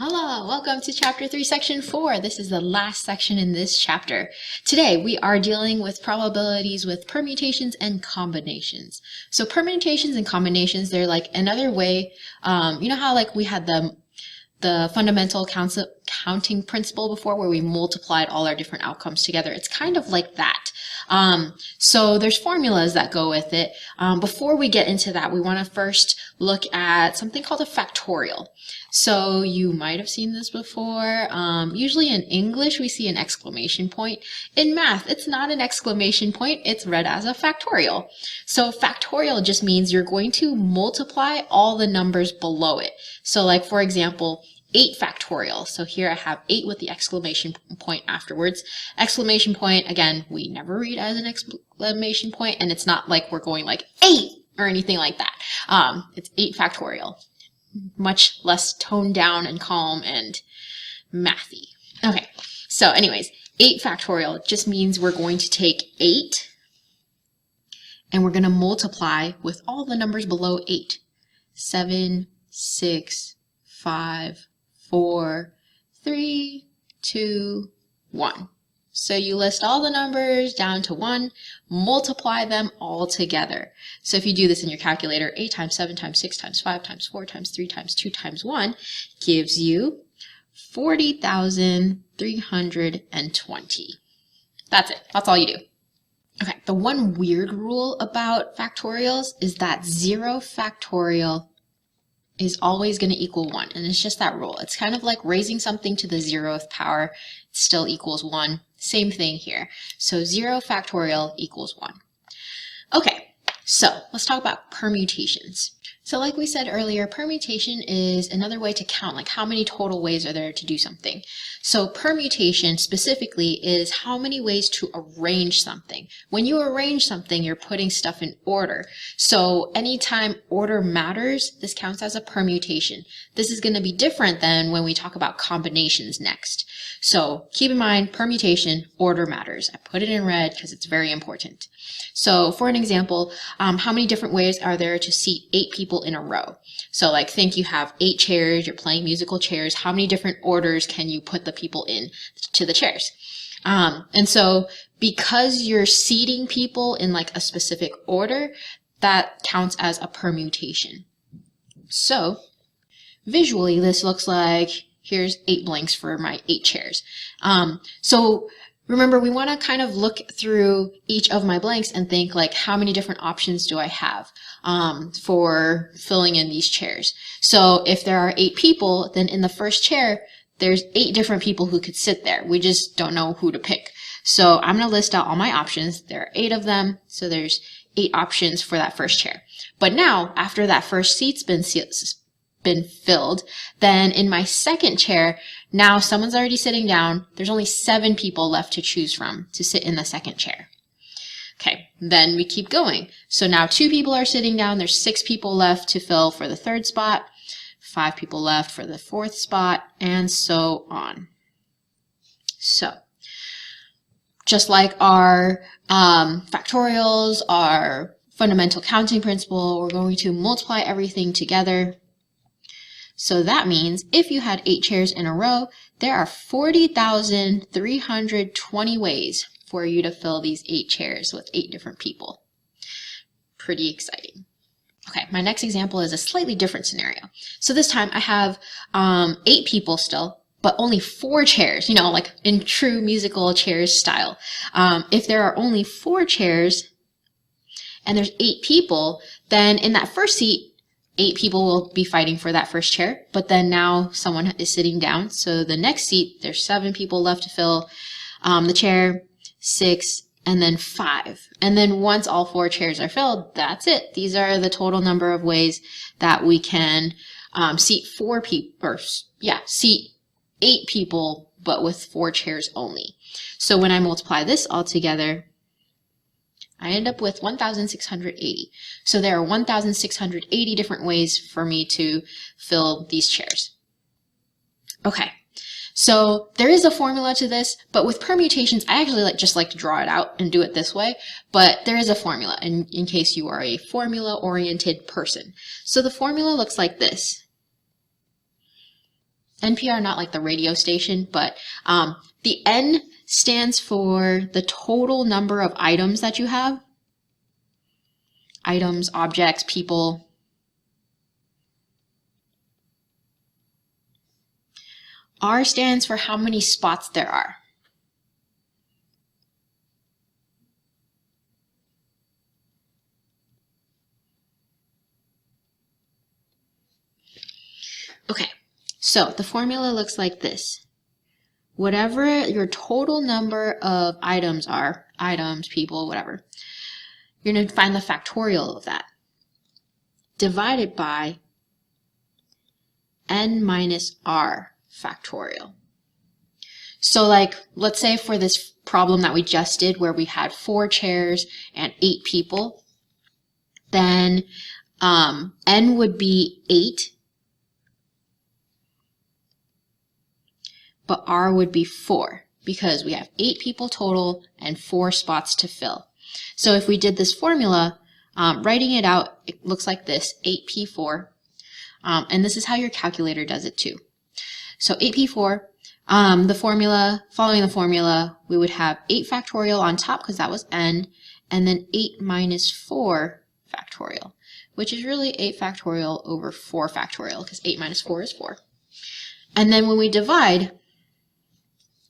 Hello, welcome to Chapter 3, Section 4. This is the last section in this chapter. Today, we are dealing with probabilities with permutations and combinations. So permutations and combinations, they're like another way, you know how like we had the fundamental counting principle before where we multiplied all our different outcomes together. It's kind of like that. So there's formulas that go with it. Before we get into that, we want to first look at something called a factorial. So you might have seen this before. Usually in English, we see an exclamation point. In math, it's not an exclamation point. It's read as a factorial. So factorial just means you're going to multiply all the numbers below it. So like, for example, 8 factorial. So here I have 8 with the exclamation point afterwards. Exclamation point, again, we never read as an exclamation point, and it's not like we're going like 8 or anything like that. It's 8 factorial. Much less toned down and calm and mathy. Okay, so anyways, 8 factorial just means we're going to take 8 and we're going to multiply with all the numbers below 8. 7, 6, 5, 4, 3, 2, 1. So you list all the numbers down to 1, multiply them all together. So if you do this in your calculator, 8 times 7 times 6 times 5 times 4 times 3 times 2 times 1 gives you 40,320. That's it. That's all you do. Okay, the one weird rule about factorials is that 0 factorial is always going to equal 1, and it's just that rule. It's kind of like raising something to the 0th power, it still equals 1. Same thing here. So 0 factorial equals 1. Okay, so let's talk about permutations. So like we said earlier, permutation is another way to count, like how many total ways are there to do something. So permutation specifically is how many ways to arrange something. When you arrange something, you're putting stuff in order. So anytime order matters, this counts as a permutation. This is going to be different than when we talk about combinations next. So keep in mind, permutation, order matters. I put it in red because it's very important. So for an example, how many different ways are there to seat 8 people in a row? So like think you have 8 chairs, you're playing musical chairs. How many different orders can you put the people in to the chairs? And so because you're seating people in like a specific order, that counts as a permutation. So visually, this looks like here's 8 blanks for my 8 chairs. So remember, we want to kind of look through each of my blanks and think like, how many different options do I have for filling in these chairs? So if there are 8 people, then in the first chair, there's 8 different people who could sit there. We just don't know who to pick. So I'm going to list out all my options. There are 8 of them, so there's 8 options for that first chair. But now, after that first seat's been filled, then in my second chair, now someone's already sitting down. There's only 7 people left to choose from to sit in the second chair. Okay, then we keep going. So now 2 people are sitting down. There's 6 people left to fill for the third spot, 5 people left for the fourth spot, and so on. So just like our factorials, our fundamental counting principle, we're going to multiply everything together. So that means if you had 8 chairs in a row, there are 40,320 ways for you to fill these 8 chairs with 8 different people. Pretty exciting. Okay, my next example is a slightly different scenario. So this time I have 8 people still, but only 4 chairs, you know, like in true musical chairs style. If there are only 4 chairs and there's 8 people, then in that first seat, 8 people will be fighting for that first chair, but then now someone is sitting down. So the next seat, there's 7 people left to fill the chair, 6, and then 5. And then once all 4 chairs are filled, that's it. These are the total number of ways that we can seat 4 people, or seat 8 people, but with 4 chairs only. So when I multiply this all together, I end up with 1,680. So there are 1,680 different ways for me to fill these chairs. Okay, so there is a formula to this, but with permutations, I actually just like to draw it out and do it this way, but there is a formula in case you are a formula-oriented person. So the formula looks like this. NPR, not like the radio station, but the N stands for the total number of items that you have. Items, objects, people. R stands for how many spots there are. Okay, so the formula looks like this. Whatever your total number of items are, items, people, whatever, you're going to find the factorial of that, divided by n minus r factorial. So like, let's say for this problem that we just did where we had 4 chairs and 8 people, then n would be 8, but r would be 4 because we have 8 people total and 4 spots to fill. So if we did this formula, writing it out, it looks like this, 8p4, and this is how your calculator does it too. So 8p4, the formula, following the formula, we would have 8 factorial on top because that was n, and then 8 minus 4 factorial, which is really 8 factorial over 4 factorial because 8 minus 4 is 4. And then when we divide,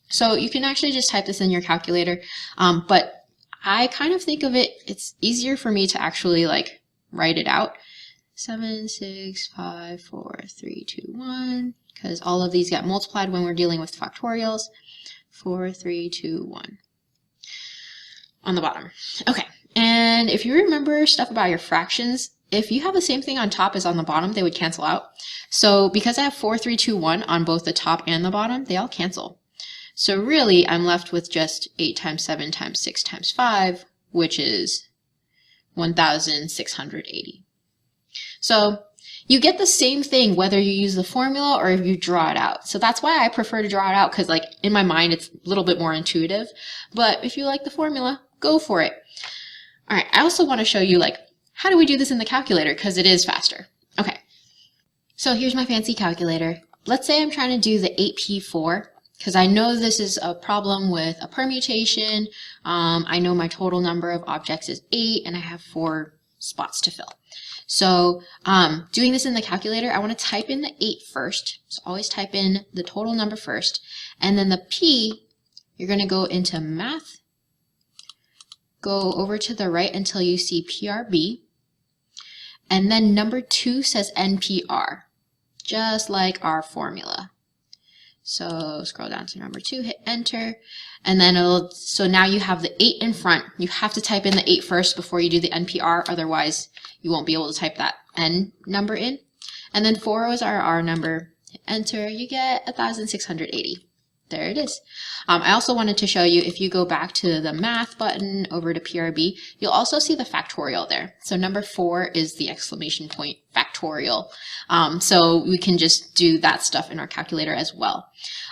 so you can actually just type this in your calculator, but I kind of think of it, it's easier for me to actually like write it out. 7, 6, 5, 4, 3, 2, 1, because all of these get multiplied when we're dealing with factorials. 4, 3, 2, 1 on the bottom. Okay, and if you remember stuff about your fractions, if you have the same thing on top as on the bottom, they would cancel out. So because I have 4, 3, 2, 1 on both the top and the bottom, they all cancel. So really, I'm left with just 8 times 7 times 6 times 5, which is 1,680. So you get the same thing whether you use the formula or if you draw it out. So that's why I prefer to draw it out, because like in my mind, it's a little bit more intuitive. But if you like the formula, go for it. All right, I also want to show you like, how do we do this in the calculator? Because it is faster. Okay, so here's my fancy calculator. Let's say I'm trying to do the 8p4. Because I know this is a problem with a permutation. I know my total number of objects is 8 and I have 4 spots to fill. So doing this in the calculator, I want to type in the 8 first. So always type in the total number first. And then the P, you're going to go into math, go over to the right until you see PRB. And then number 2 says NPR, just like our formula. So scroll down to number 2, hit enter, and then so now you have the 8 in front. You have to type in the 8 first before you do the NPR, otherwise you won't be able to type that N number in. And then 4 is our R number, hit enter, you get 1,680. There it is. I also wanted to show you, if you go back to the math button over to PRB, you'll also see the factorial there. So number 4 is the exclamation point factorial. So we can just do that stuff in our calculator as well.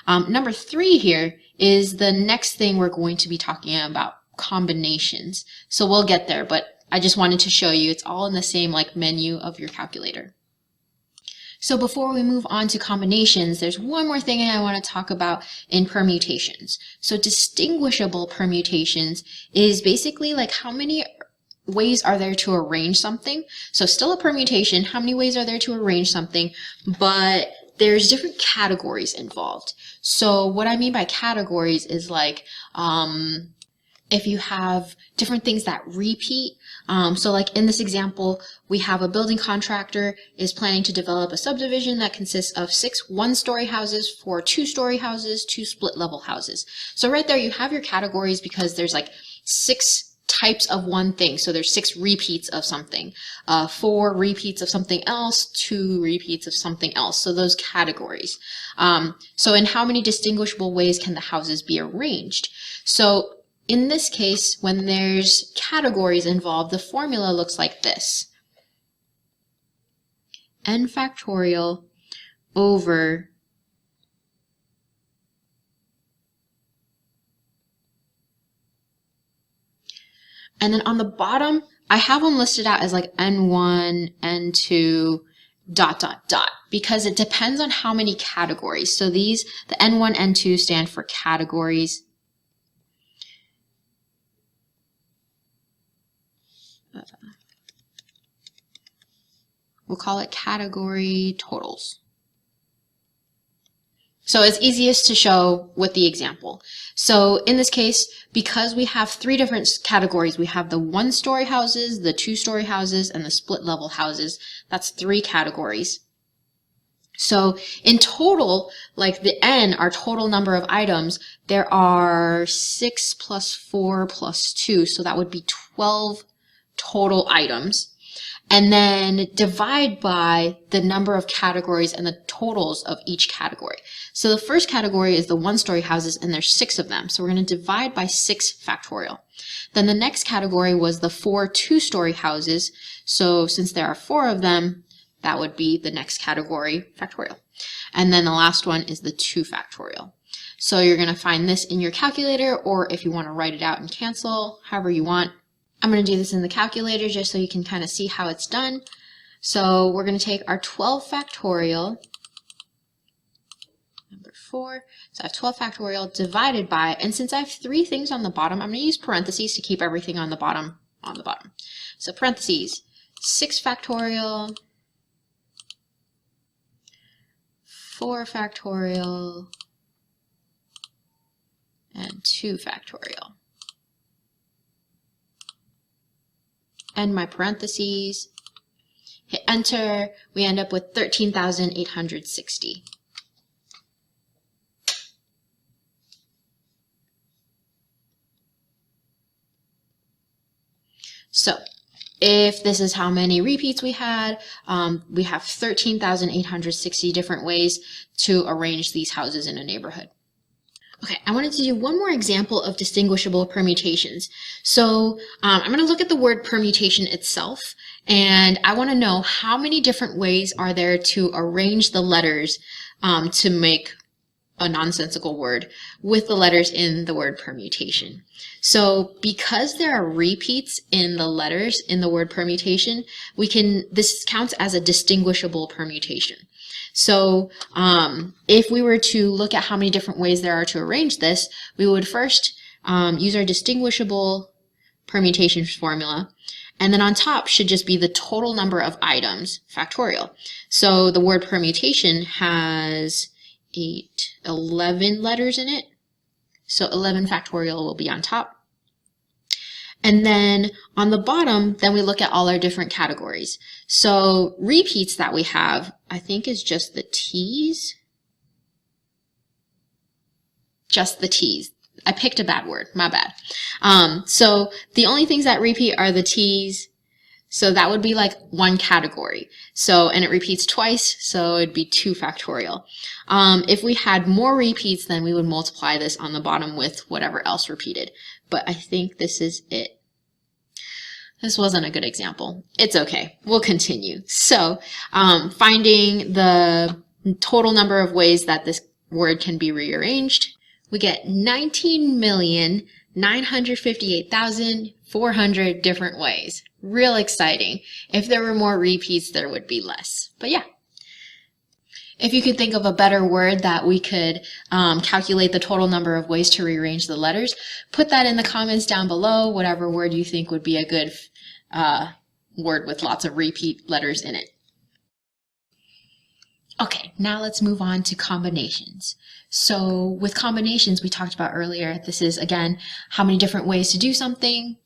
Number 3 here is the next thing we're going to be talking about, combinations. So we'll get there, but I just wanted to show you it's all in the same like menu of your calculator. So before we move on to combinations, there's one more thing I want to talk about in permutations. So distinguishable permutations is basically like how many ways are there to arrange something. So still a permutation, how many ways are there to arrange something, but there's different categories involved. So what I mean by categories is like, if you have different things that repeat, so like in this example, we have a building contractor is planning to develop a subdivision that consists of 6 one-story houses, 4 two-story houses, 2 split-level houses. So right there you have your categories because there's like 6 types of one thing. So there's 6 repeats of something, 4 repeats of something else, 2 repeats of something else. So those categories. So in how many distinguishable ways can the houses be arranged? So in this case, when there's categories involved, the formula looks like this. N factorial over and then on the bottom, I have them listed out as like N1, N2, dot, dot, dot, because it depends on how many categories. So these, the N1, N2 stand for categories. We'll call it category totals. So it's easiest to show with the example. So in this case, because we have three different categories, we have the one-story houses, the two-story houses, and the split-level houses. That's three categories. So in total, like the N, our total number of items, there are 6 plus 4 plus 2, so that would be 12 total items. And then divide by the number of categories and the totals of each category. So the first category is the one-story houses, and there's 6 of them. So we're going to divide by 6 factorial. Then the next category was the 4 two-story houses. So since there are 4 of them, that would be the next category factorial. And then the last one is the 2 factorial. So you're going to find this in your calculator, or if you want to write it out and cancel, however you want. I'm going to do this in the calculator just so you can kind of see how it's done. So we're going to take our 12 factorial, number 4, so I have 12 factorial divided by, and since I have 3 things on the bottom, I'm going to use parentheses to keep everything on the bottom. So parentheses, 6 factorial, 4 factorial, and 2 factorial. End my parentheses, hit enter, we end up with 13,860. So if this is how many repeats we had, we have 13,860 different ways to arrange these houses in a neighborhood. Okay, I wanted to do one more example of distinguishable permutations. So I'm going to look at the word permutation itself, and I want to know how many different ways are there to arrange the letters to make a nonsensical word with the letters in the word permutation. So because there are repeats in the letters in the word permutation, this counts as a distinguishable permutation. So if we were to look at how many different ways there are to arrange this, we would first use our distinguishable permutation formula, and then on top should just be the total number of items, factorial. So the word permutation has 11 letters in it, so 11 factorial will be on top. And then on the bottom, then we look at all our different categories. So repeats that we have, I think is just the T's. Just the T's. I picked a bad word, my bad. So the only things that repeat are the T's. So that would be like one category. So, and it repeats twice, so it'd be 2 factorial. If we had more repeats, then we would multiply this on the bottom with whatever else repeated. But I think this is it. This wasn't a good example. It's okay. We'll continue. So, finding the total number of ways that this word can be rearranged, we get 19,958,400 different ways. Real exciting. If there were more repeats, there would be less. But yeah. If you could think of a better word that we could calculate the total number of ways to rearrange the letters, put that in the comments down below, whatever word you think would be a good word with lots of repeat letters in it. Okay, now let's move on to combinations. So with combinations, we talked about earlier, this is, again, how many different ways to do something,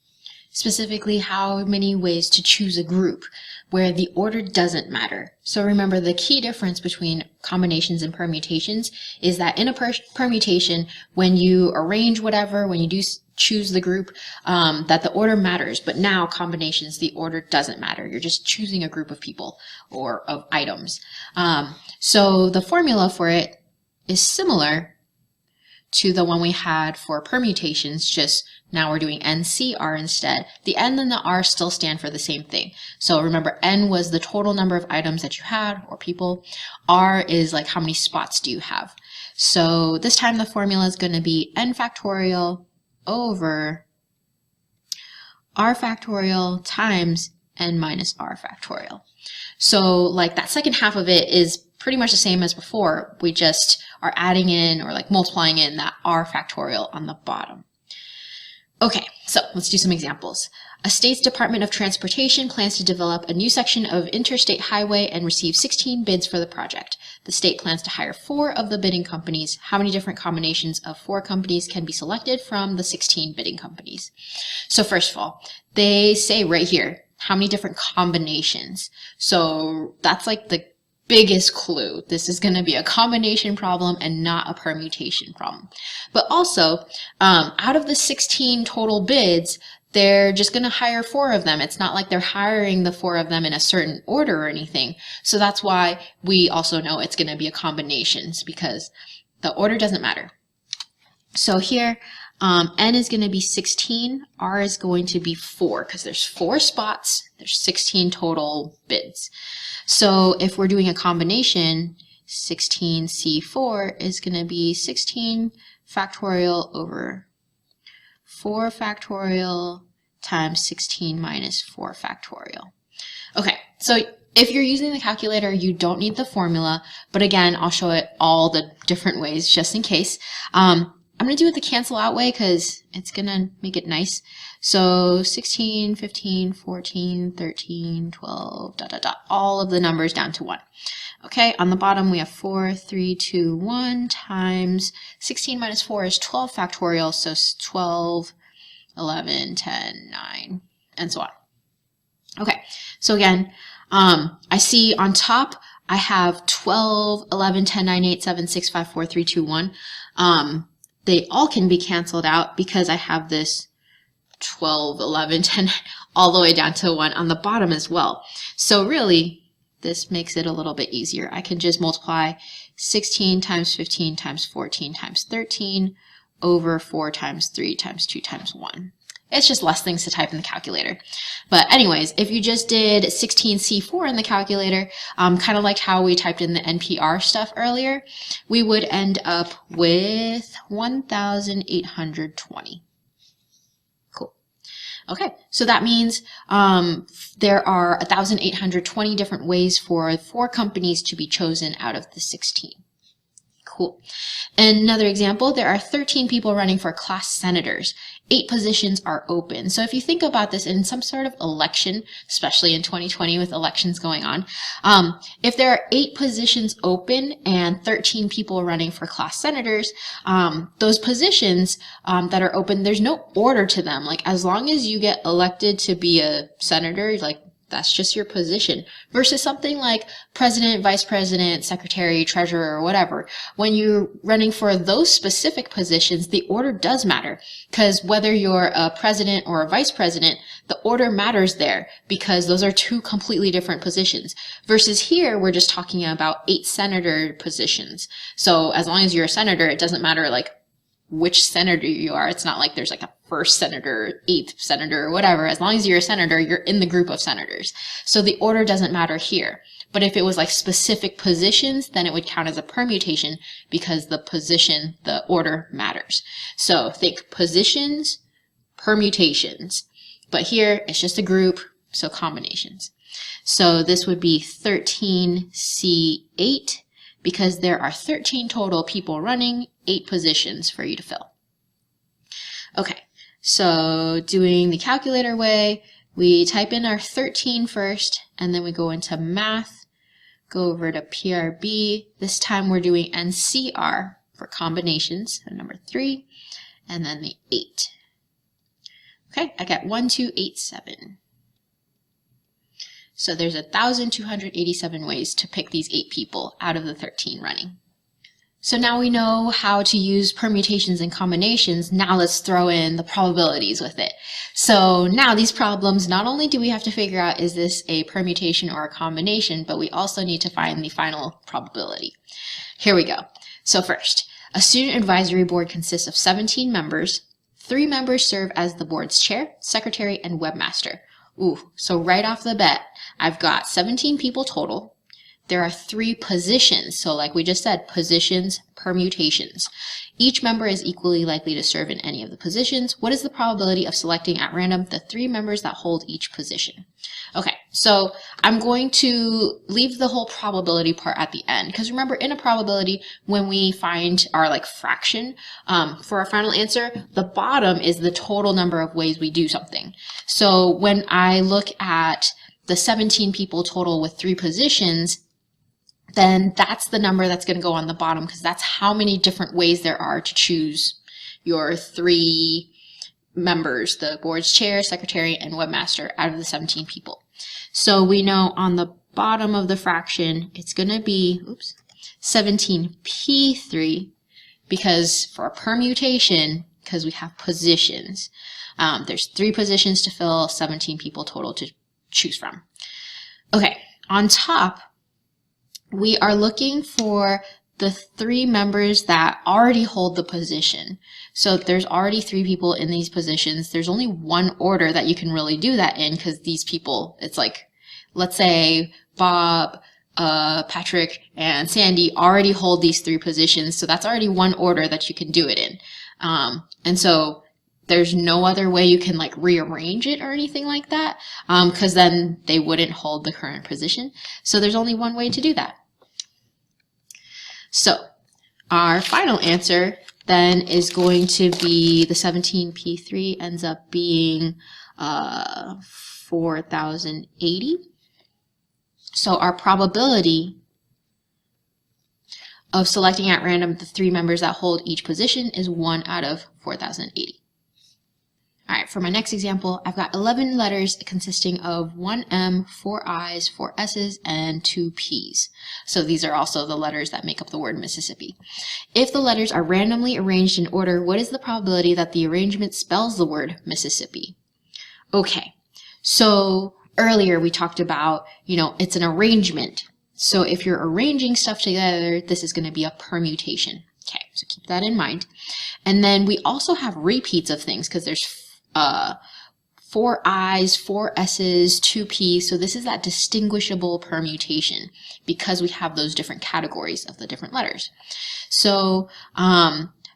specifically how many ways to choose a group, where the order doesn't matter. So remember, the key difference between combinations and permutations is that in a permutation, when you arrange whatever, when you do choose the group, that the order matters. But now combinations, the order doesn't matter. You're just choosing a group of people or of items. So the formula for it is similar to the one we had for permutations, just now we're doing NCR instead. The N and the R still stand for the same thing. So remember, N was the total number of items that you had, or people. R is like how many spots do you have. So this time the formula is going to be N factorial over R factorial times n minus r factorial. So like that second half of it is pretty much the same as before. We just are adding in or like multiplying in that r factorial on the bottom. Okay, so let's do some examples. A state's Department of Transportation plans to develop a new section of interstate highway and receive 16 bids for the project. The state plans to hire 4 of the bidding companies. How many different combinations of 4 companies can be selected from the 16 bidding companies? So first of all, they say right here, how many different combinations? So that's like the biggest clue. This is going to be a combination problem and not a permutation problem. But also, out of the 16 total bids, they're just going to hire 4 of them. It's not like they're hiring the 4 of them in a certain order or anything. So that's why we also know it's going to be a combinations, because the order doesn't matter. So here, n is going to be 16, r is going to be 4, because there's 4 spots, there's 16 total bids. So if we're doing a combination, 16C4 is going to be 16 factorial over 4 factorial times 16 minus 4 factorial. Okay, so if you're using the calculator, you don't need the formula, but again, I'll show it all the different ways just in case. I'm going to do it the cancel out way because it's going to make it nice. So 16, 15, 14, 13, 12, all of the numbers down to 1. Okay, on the bottom we have 4, 3, 2, 1 times 16 minus 4 is 12 factorial, so 12, 11, 10, 9, and so on. Okay, so again, I see on top I have 12, 11, 10, 9, 8, 7, 6, 5, 4, 3, 2, 1. They all can be canceled out because I have this 12, 11, 10, all the way down to 1 on the bottom as well. So really, this makes it a little bit easier. I can just multiply 16 times 15 times 14 times 13 over 4 times 3 times 2 times 1. It's just less things to type in the calculator. But anyways, if you just did 16C4 in the calculator, kind of like how we typed in the NPR stuff earlier, we would end up with 1,820. Cool. Okay, so that means there are 1,820 different ways for 4 companies to be chosen out of the 16. Cool. Another example, there are 13 people running for class senators. 8 positions are open. So if you think about this in some sort of election, especially in 2020 with elections going on, if there are 8 positions open and 13 people running for class senators, those positions that are open, there's no order to them. Like as long as you get elected to be a senator, like that's just your position, versus something like president, vice president, secretary, treasurer, or whatever. When you're running for those specific positions, the order does matter, because whether you're a president or a vice president, the order matters there because those are 2 completely different positions. Versus here, we're just talking about 8 senator positions. So as long as you're a senator, it doesn't matter like which senator you are. It's not like there's like a 1st senator, 8th senator, or whatever. As long as you're a senator, you're in the group of senators. So the order doesn't matter here. But if it was like specific positions, then it would count as a permutation because the position, the order matters. So think positions, permutations. But here it's just a group, so combinations. So this would be 13C8 because there are 13 total people running, 8 positions for you to fill. Okay, so doing the calculator way, we type in our 13 first, and then we go into math, go over to PRB. This time we're doing NCR for combinations, so number 3, and then the 8. Okay, I got 1287. So there's 1,287 ways to pick these 8 people out of the 13 running. So now we know how to use permutations and combinations. Now let's throw in the probabilities with it. So now these problems, not only do we have to figure out is this a permutation or a combination, but we also need to find the final probability. Here we go. So first, a student advisory board consists of 17 members. 3 members serve as the board's chair, secretary, and webmaster. Ooh, so right off the bat, I've got 17 people total. there are 3 positions. So like we just said, positions, permutations. Each member is equally likely to serve in any of the positions. What is the probability of selecting at random the 3 members that hold each position? Okay, so I'm going to leave the whole probability part at the end, because remember, in a probability, when we find our like fraction for our final answer, the bottom is the total number of ways we do something. So when I look at the 17 people total with 3 positions, then that's the number that's going to go on the bottom, because that's how many different ways there are to choose your 3 members, the board's chair, secretary, and webmaster, out of the 17 people. So we know on the bottom of the fraction, it's going to be 17p3, because for a permutation, because we have positions, there's 3 positions to fill, 17 people total to choose from. Okay, on top, we are looking for the 3 members that already hold the position. So there's already 3 people in these positions. There's only one order that you can really do that in, because these people, it's like, let's say Bob, Patrick, and Sandy already hold these 3 positions. So that's already one order that you can do it in. And so there's no other way you can like rearrange it or anything like that, because then they wouldn't hold the current position. So there's only one way to do that. So our final answer then is going to be the 17p3 ends up being 4080. So our probability of selecting at random the 3 members that hold each position is 1 out of 4080. All right, for my next example, I've got 11 letters consisting of 1 M, 4 I's, 4 S's, and 2 P's. So these are also the letters that make up the word Mississippi. If the letters are randomly arranged in order, what is the probability that the arrangement spells the word Mississippi? Okay, so earlier we talked about, it's an arrangement. So if you're arranging stuff together, this is going to be a permutation. Okay, so keep that in mind. And then we also have repeats of things, because there's 4 I's, 4 S's, 2 P's. So this is that distinguishable permutation, because we have those different categories of the different letters. So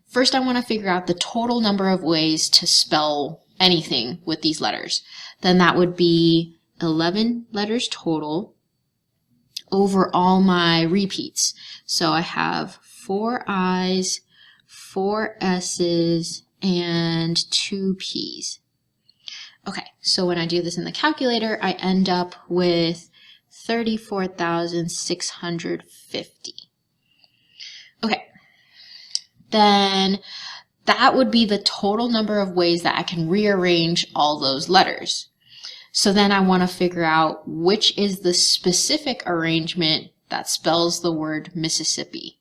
first I want to figure out the total number of ways to spell anything with these letters. Then that would be 11 letters total over all my repeats. So I have 4 I's, 4 S's, and 2 P's. Okay, so when I do this in the calculator, I end up with 34,650. Okay, then that would be the total number of ways that I can rearrange all those letters. So then I want to figure out which is the specific arrangement that spells the word Mississippi.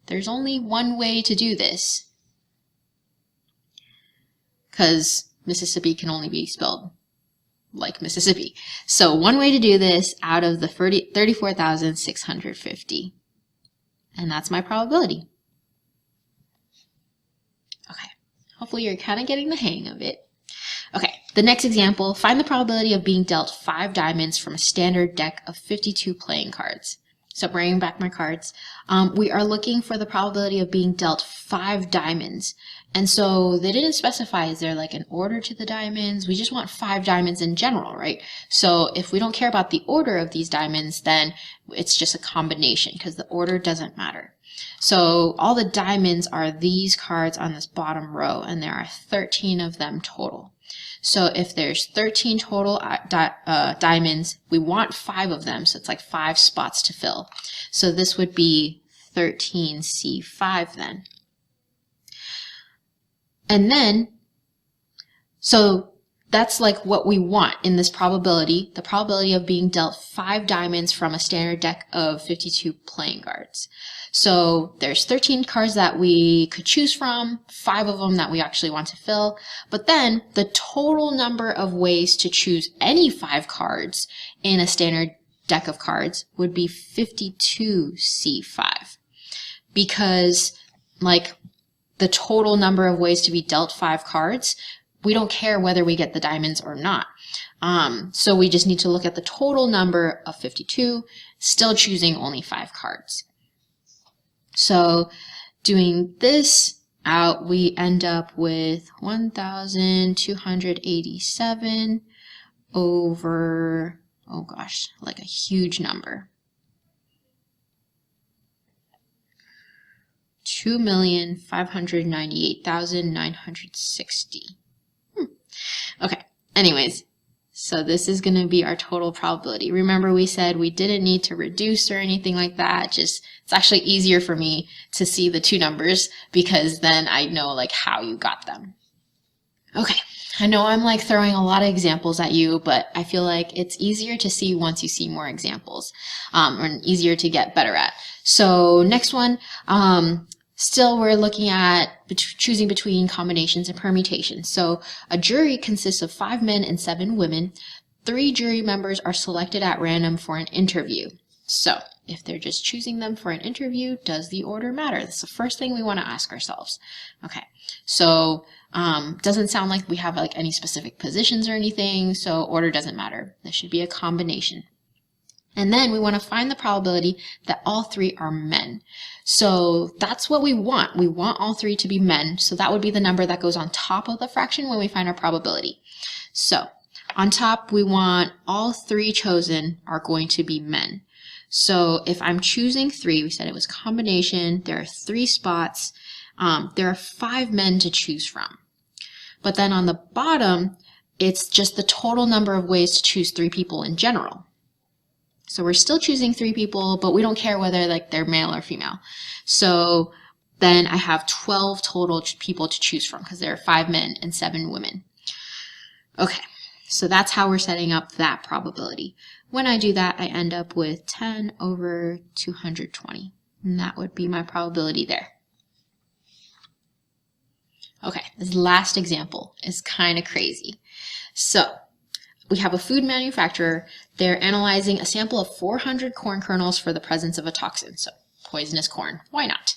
There's only one way to do this, because Mississippi can only be spelled like Mississippi. So one way to do this out of the 34,650. And that's my probability. Okay, hopefully you're kind of getting the hang of it. Okay, the next example, find the probability of being dealt 5 diamonds from a standard deck of 52 playing cards. So bringing back my cards, we are looking for the probability of being dealt 5 diamonds. And so they didn't specify, is there like an order to the diamonds? We just want 5 diamonds in general, right? So if we don't care about the order of these diamonds, then it's just a combination, because the order doesn't matter. So all the diamonds are these cards on this bottom row, and there are 13 of them total. So if there's 13 total diamonds, we want 5 of them, so it's like 5 spots to fill. So this would be 13C5 then. And then, so that's like what we want in this probability, the probability of being dealt 5 diamonds from a standard deck of 52 playing cards. So there's 13 cards that we could choose from, 5 of them that we actually want to fill, but then the total number of ways to choose any 5 cards in a standard deck of cards would be 52C5, because like the total number of ways to be dealt 5 cards, we don't care whether we get the diamonds or not. So we just need to look at the total number of 52. still choosing only 5 cards. So doing this out, we end up with 1,287 over, oh gosh, like a huge number. 2,598,960. Okay, anyways, so this is going to be our total probability. Remember we said we didn't need to reduce or anything like that. It's actually easier for me to see the two numbers because then I know like how you got them. Okay, I know I'm like throwing a lot of examples at you, but I feel like it's easier to see once you see more examples, or easier to get better at. So next one, still we're looking at choosing between combinations and permutations. So a jury consists of 5 men and 7 women. 3 jury members are selected at random for an interview. So if they're just choosing them for an interview, does the order matter? That's the first thing we want to ask ourselves. Okay, so doesn't sound like we have like any specific positions or anything, so order doesn't matter. This should be a combination. And then we want to find the probability that all 3 are men. So that's what we want. We want all 3 to be men. So that would be the number that goes on top of the fraction when we find our probability. So on top, we want all 3 chosen are going to be men. So if I'm choosing 3, we said it was combination, there are 3 spots, there are 5 men to choose from. But then on the bottom, it's just the total number of ways to choose 3 people in general. So we're still choosing 3 people, but we don't care whether like they're male or female. So then I have 12 total people to choose from because there are 5 men and 7 women. Okay, so that's how we're setting up that probability. When I do that, I end up with 10 over 220. And that would be my probability there. Okay, this last example is kind of crazy. So we have a food manufacturer. They're analyzing a sample of 400 corn kernels for the presence of a toxin. So poisonous corn, why not?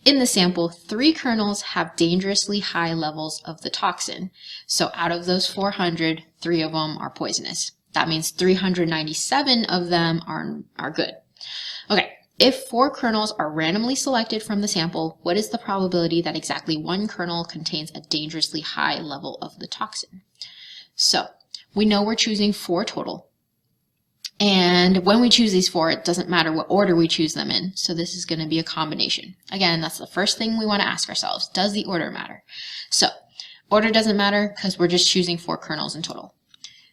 In the sample, 3 kernels have dangerously high levels of the toxin. So out of those 400, 3 of them are poisonous. That means 397 of them are good. Okay, if 4 kernels are randomly selected from the sample, what is the probability that exactly 1 kernel contains a dangerously high level of the toxin? So we know we're choosing 4 total. And when we choose these 4, it doesn't matter what order we choose them in. So this is going to be a combination. Again, that's the first thing we want to ask ourselves. Does the order matter? So order doesn't matter because we're just choosing 4 kernels in total.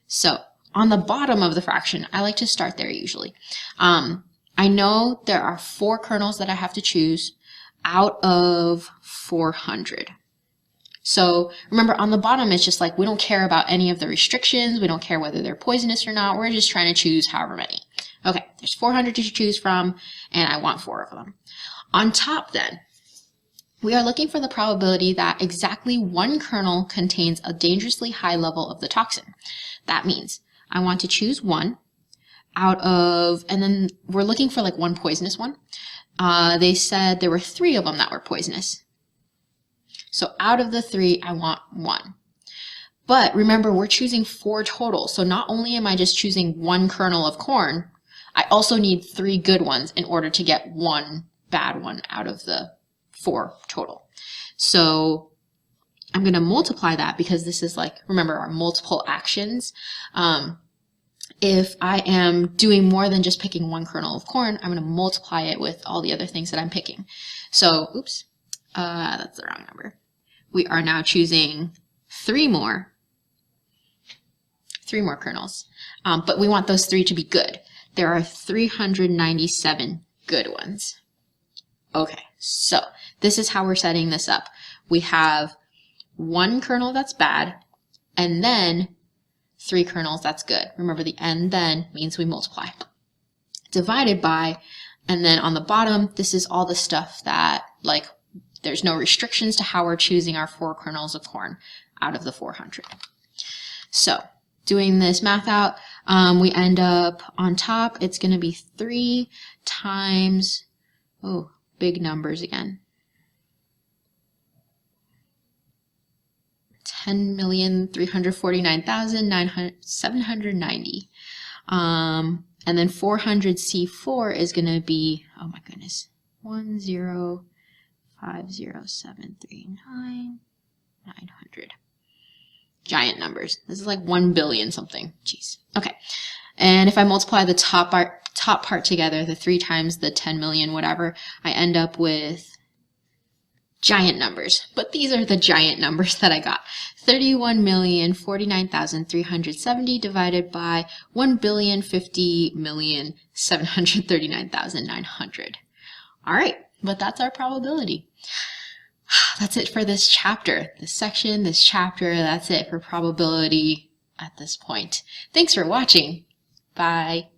So on the bottom of the fraction, I like to start there usually. I know there are 4 kernels that I have to choose out of 400. So remember, on the bottom, it's just like we don't care about any of the restrictions. We don't care whether they're poisonous or not. We're just trying to choose however many. Okay, there's 400 to choose from, and I want 4 of them. On top then, we are looking for the probability that exactly 1 kernel contains a dangerously high level of the toxin. That means I want to choose 1 out of, and then we're looking for like 1 poisonous one. They said there were 3 of them that were poisonous. So out of the 3, I want 1. But remember, we're choosing 4 total. So not only am I just choosing 1 kernel of corn, I also need 3 good ones in order to get 1 bad one out of the 4 total. So I'm going to multiply that because this is like, remember, our multiple actions. If I am doing more than just picking 1 kernel of corn, I'm going to multiply it with all the other things that I'm picking. So, oops, that's the wrong number. We are now choosing 3 more kernels, but we want those 3 to be good. There are 397 good ones. Okay, so this is how we're setting this up. We have 1 kernel that's bad, and then 3 kernels that's good. Remember, the and then means we multiply. Divided by, and then on the bottom, this is all the stuff that, like, there's no restrictions to how we're choosing our 4 kernels of corn out of the 400. So doing this math out, we end up on top, it's going to be 3 times, oh, big numbers again, 10,349,790. And then 400C4 is going to be, oh my goodness, 1050739 900. Giant numbers. This is like 1 billion something. Jeez. Okay. And if I multiply the top part together, the 3 times the 10 million, whatever, I end up with giant numbers. But these are the giant numbers that I got. 31,049,370 divided by 1,050,739,900. All right, but that's our probability. That's it for this chapter, this section, this chapter. That's it for probability at this point. Thanks for watching. Bye.